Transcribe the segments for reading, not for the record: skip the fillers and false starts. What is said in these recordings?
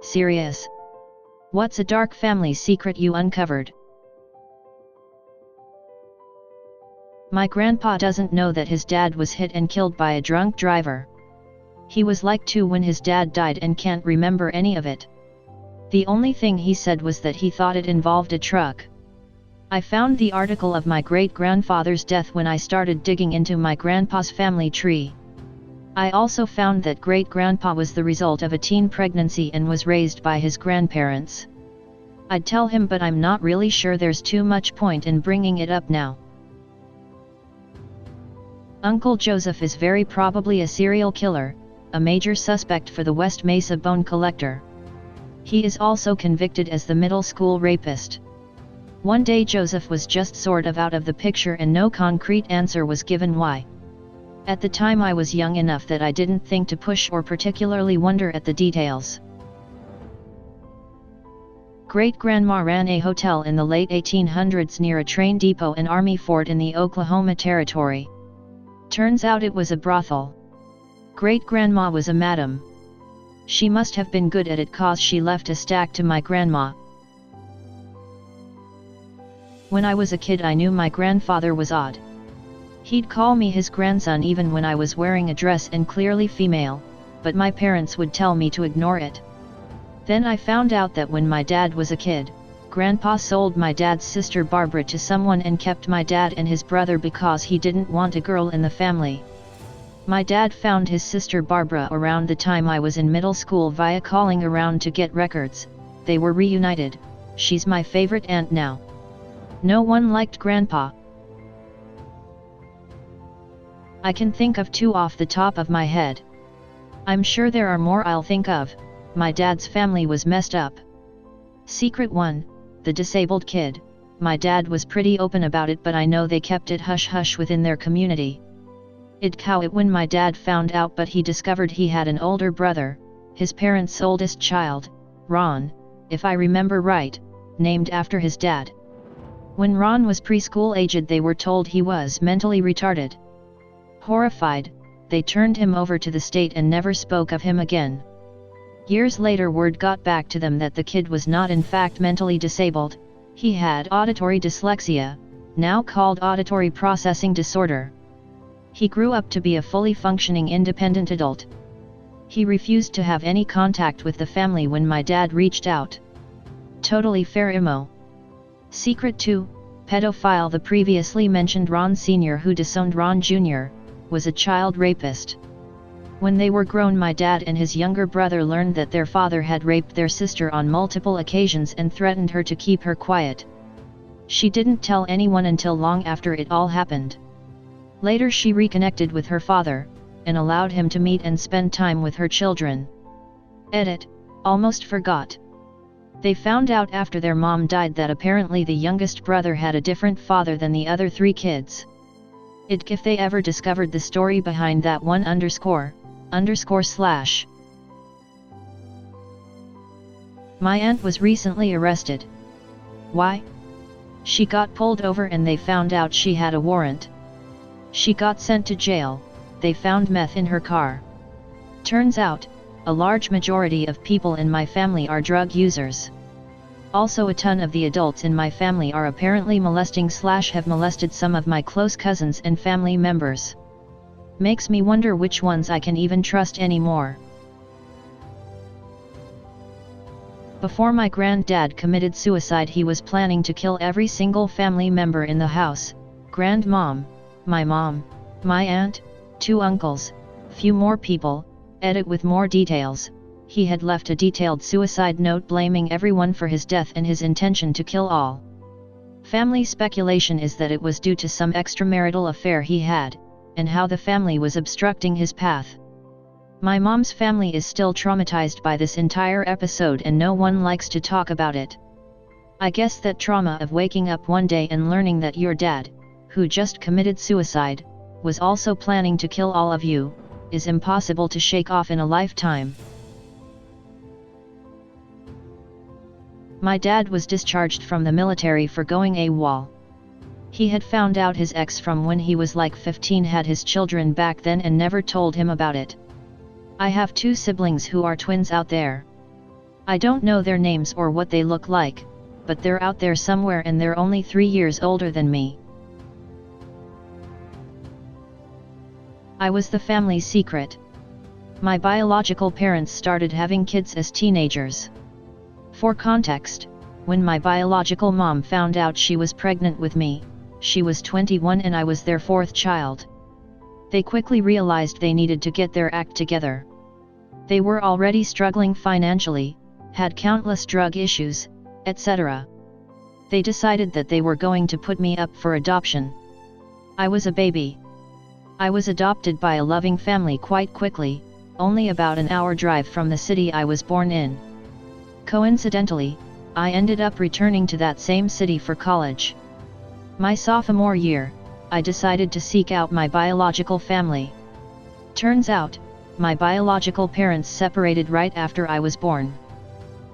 Serious? What's a dark family secret you uncovered? My grandpa doesn't know that his dad was hit and killed by a drunk driver. He was like 2 when his dad died and can't remember any of it. The only thing he said was that he thought it involved a truck. I found the article of my great-grandfather's death when I started digging into my grandpa's family tree. I also found that great-grandpa was the result of a teen pregnancy and was raised by his grandparents. I'd tell him, but I'm not really sure there's too much point in bringing it up now. Uncle Joseph is very probably a serial killer, a major suspect for the West Mesa bone collector. He is also convicted as the middle school rapist. One day Joseph was just sort of out of the picture and no concrete answer was given why. At the time I was young enough that I didn't think to push or particularly wonder at the details. Great-grandma ran a hotel in the late 1800s near a train depot and army fort in the Oklahoma Territory. Turns out it was a brothel. Great-grandma was a madam. She must have been good at it cause she left a stack to my grandma. When I was a kid I knew my grandfather was odd. He'd call me his grandson even when I was wearing a dress and clearly female, but my parents would tell me to ignore it. Then I found out that when my dad was a kid, Grandpa sold my dad's sister Barbara to someone and kept my dad and his brother because he didn't want a girl in the family. My dad found his sister Barbara around the time I was in middle school via calling around to get records. They were reunited. She's my favorite aunt now. No one liked Grandpa. I can think of 2 off the top of my head. I'm sure there are more I'll think of. My dad's family was messed up. Secret 1, the disabled kid. My dad was pretty open about it, but I know they kept it hush-hush within their community. It'd cow it when my dad found out, but he discovered he had an older brother, his parents' oldest child, Ron, if I remember right, named after his dad. When Ron was preschool aged they were told he was mentally retarded. Horrified, they turned him over to the state and never spoke of him again. Years later word got back to them that the kid was not in fact mentally disabled, he had auditory dyslexia, now called auditory processing disorder. He grew up to be a fully functioning independent adult. He refused to have any contact with the family when my dad reached out. Totally fair emo. Secret 2, pedophile. The previously mentioned Ron Sr. who disowned Ron Jr., was a child rapist. When they were grown my dad and his younger brother learned that their father had raped their sister on multiple occasions and threatened her to keep her quiet. She didn't tell anyone until long after it all happened. Later she reconnected with her father, and allowed him to meet and spend time with her children. Edit, almost forgot. They found out after their mom died that apparently the youngest brother had a different father than the other 3 kids. If they ever discovered the story behind that __/. My aunt was recently arrested. Why? She got pulled over and they found out she had a warrant. She got sent to jail. They found meth in her car. Turns out, a large majority of people in my family are drug users. Also a ton of the adults in my family are apparently molesting/have molested some of my close cousins and family members. Makes me wonder which ones I can even trust anymore. Before my granddad committed suicide he was planning to kill every single family member in the house, grandmom, my mom, my aunt, 2 uncles, few more people. Edit with more details. He had left a detailed suicide note blaming everyone for his death and his intention to kill all. Family speculation is that it was due to some extramarital affair he had, and how the family was obstructing his path. My mom's family is still traumatized by this entire episode and no one likes to talk about it. I guess that trauma of waking up one day and learning that your dad, who just committed suicide, was also planning to kill all of you, is impossible to shake off in a lifetime. My dad was discharged from the military for going AWOL. He had found out his ex from when he was like 15 had his children back then and never told him about it. I have 2 siblings who are twins out there. I don't know their names or what they look like, but they're out there somewhere and they're only 3 years older than me. I was the family secret. My biological parents started having kids as teenagers. For context, when my biological mom found out she was pregnant with me, she was 21 and I was their 4th child. They quickly realized they needed to get their act together. They were already struggling financially, had countless drug issues, etc. They decided that they were going to put me up for adoption. I was a baby. I was adopted by a loving family quite quickly, only about an hour drive from the city I was born in. Coincidentally, I ended up returning to that same city for college. My sophomore year, I decided to seek out my biological family. Turns out, my biological parents separated right after I was born.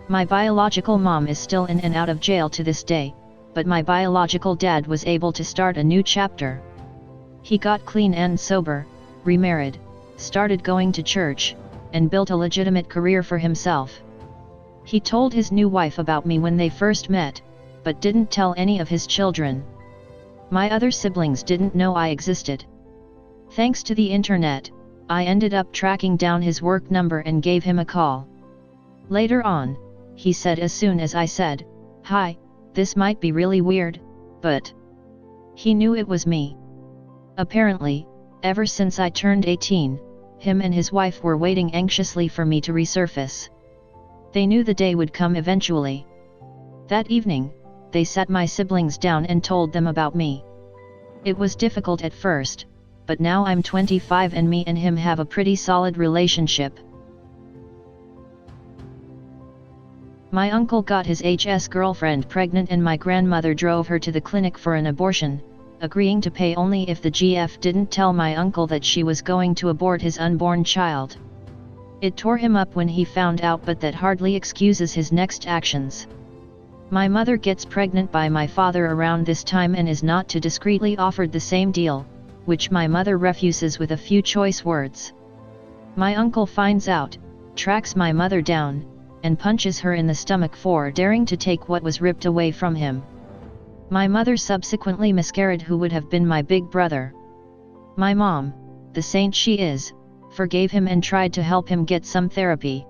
My biological mom is still in and out of jail to this day, but my biological dad was able to start a new chapter. He got clean and sober, remarried, started going to church, and built a legitimate career for himself. He told his new wife about me when they first met, but didn't tell any of his children. My other siblings didn't know I existed. Thanks to the internet, I ended up tracking down his work number and gave him a call. Later on, he said as soon as I said, "Hi, this might be really weird, but..." He knew it was me. Apparently, ever since I turned 18, him and his wife were waiting anxiously for me to resurface. They knew the day would come eventually. That evening, they sat my siblings down and told them about me. It was difficult at first, but now I'm 25 and me and him have a pretty solid relationship. My uncle got his HS girlfriend pregnant and my grandmother drove her to the clinic for an abortion, agreeing to pay only if the GF didn't tell my uncle that she was going to abort his unborn child. It tore him up when he found out, but that hardly excuses his next actions. My mother gets pregnant by my father around this time and is not too discreetly offered the same deal, which my mother refuses with a few choice words. My uncle finds out, tracks my mother down, and punches her in the stomach for daring to take what was ripped away from him. My mother subsequently miscarried who would have been my big brother. My mom, the saint she is, forgave him and tried to help him get some therapy.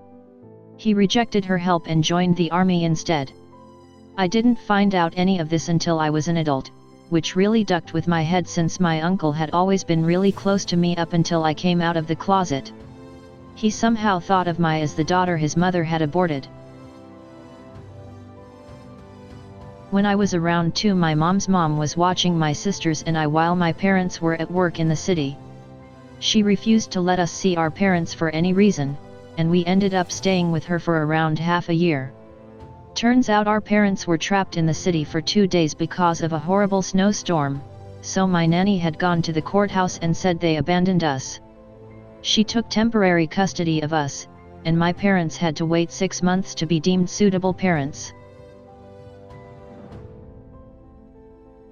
He rejected her help and joined the army instead. I didn't find out any of this until I was an adult, which really ducked with my head since my uncle had always been really close to me up until I came out of the closet. He somehow thought of me as the daughter his mother had aborted. When I was around 2, my mom's mom was watching my sisters and I while my parents were at work in the city. She refused to let us see our parents for any reason, and we ended up staying with her for around half a year. Turns out our parents were trapped in the city for 2 days because of a horrible snowstorm, so my nanny had gone to the courthouse and said they abandoned us. She took temporary custody of us, and my parents had to wait 6 months to be deemed suitable parents.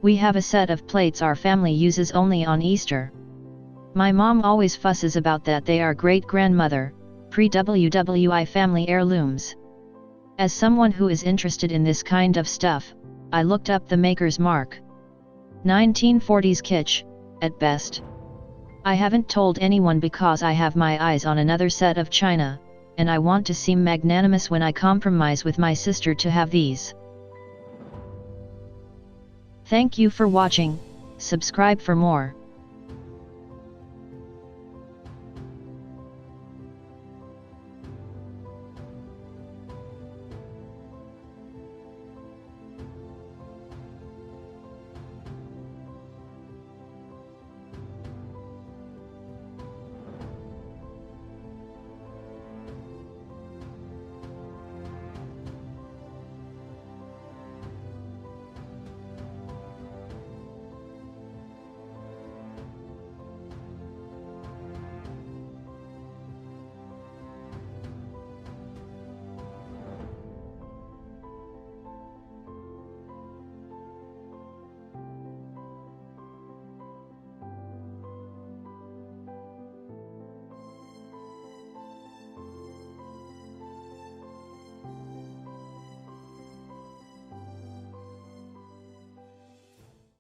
We have a set of plates our family uses only on Easter. My mom always fusses about that they are great-grandmother, pre-WWI family heirlooms. As someone who is interested in this kind of stuff, I looked up the maker's mark. 1940s kitsch, at best. I haven't told anyone because I have my eyes on another set of china, and I want to seem magnanimous when I compromise with my sister to have these. Thank you for watching, subscribe for more.